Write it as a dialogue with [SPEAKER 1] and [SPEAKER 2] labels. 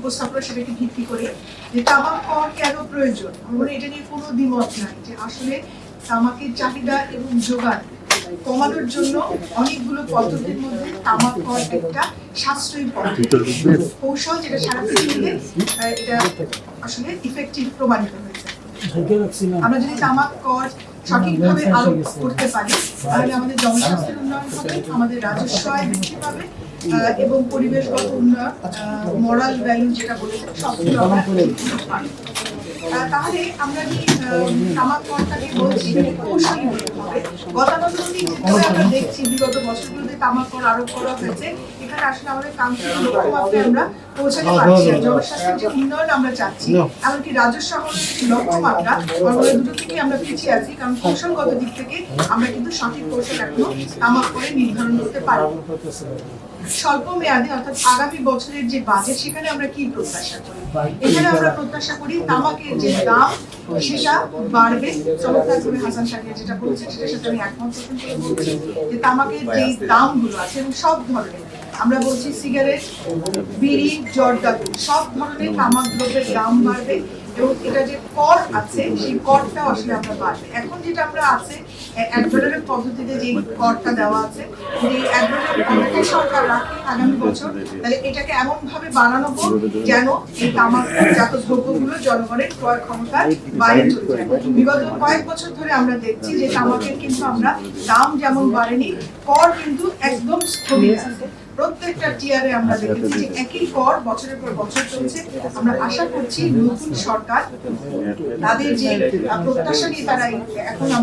[SPEAKER 1] উপস্থাপনা সেটাকে ভিত্তি করে যে তামাক কর কেন প্রয়োজন, আমরা এটা নিয়ে কোনো দ্বিমত নাই যে আসলে তামাকের চাহিদা এবং যোগান কমানোর জন্য অনেকগুলো পদ্ধতির মধ্যে তামাক কর একটা সাশ্রয়ী কৌশল, যেটা সারা পৃথিবীতে এটা আসলে ইফেক্টিভ প্রমাণিত হয়েছে। আমরা যদি তামাক কর সঠিকভাবে আরোপ করতে পারি তাহলে আমাদের জনস্বাস্থ্যের উন্নয়ন হবে, আমাদের রাজস্ব আয় বৃদ্ধি পাবে এবং পরিবেশগত উন্নয়ন, মোরাল ভ্যালু যেটা বলেছেন সবগুলো আমরা পাবো। তাহলে আমরা কি তামাক করটাকে বলছি কৌশলী হতে হবে। গতানুগতিক যেভাবে আমরা দেখছি বিগত বছরগুলোতে তামাক কর আরোপ করা হয়েছে, এখানে আসলে আমাদের কাঙ্ক্ষিত লক্ষ্যমাত্রায় আমরা পৌঁছাতে পারছি না। জনস্বাস্থ্যের যে উন্নয়ন আমরা চাচ্ছি, এমনকি রাজস্ব আহরণের যে লক্ষ্যমাত্রা, আমরা দুটো থেকে আমরা পিছিয়ে আছি, কারণ কৌশলগত দিক থেকে আমরা কিন্তু সঠিক কৌশল এখনো তামাক করে নির্ধারণ করতে পারি। স্বল্প মেয়াদে অর্থাৎ আগামী বছরের যে বাজেট, সেখানে আমরা কি প্রত্যাশা করি? এখানে আমরা প্রত্যাশা করি তামাকের যে দাম সেটা বাড়বে। চমৎকারভাবে হাসান শাকির যেটা বলছেন সেটার সাথে আমি একমত পোষণ করে বলছি যে তামাকের যে দামগুলো আছে এবং সব ধরনের, আমরা বলছি সিগারেট, বিড়ি, জর্দা, সব ধরনের তামাক দ্রব্যের দাম বাড়বে এবং এটা যে কর আছে সেই করটাও আসলে আমরা বাড়বে। এখন যেটা আমরা আছে অ্যাডভার্টারের পদ্ধতিতে যে করটা দেওয়া আছে, যদি অ্যাডভার্টার অলরেডি সরকার রাখে আগামী বছর, তাহলে এটাকে এমন ভাবে বানানো হোক যেন এই তামাকজাত দ্রব্যগুলো জনগণের ক্রয় ক্ষমতার বাইরে চলে যায়। বিগত কয়েক বছর ধরে আমরা দেখছি যে তামাকের কিন্তু আমরা দাম যেমন বাড়েনি, কর কিন্তু একদম স্থবির আছে। প্রত্যেকটা টিয়ারে আমরা দেখেছি যে একই কর বছরের পর বছর চলছে। আমরা আশা করছি নতুন সরকার তাদের যে প্রত্যাশা নিয়ে তারা এখন আমরা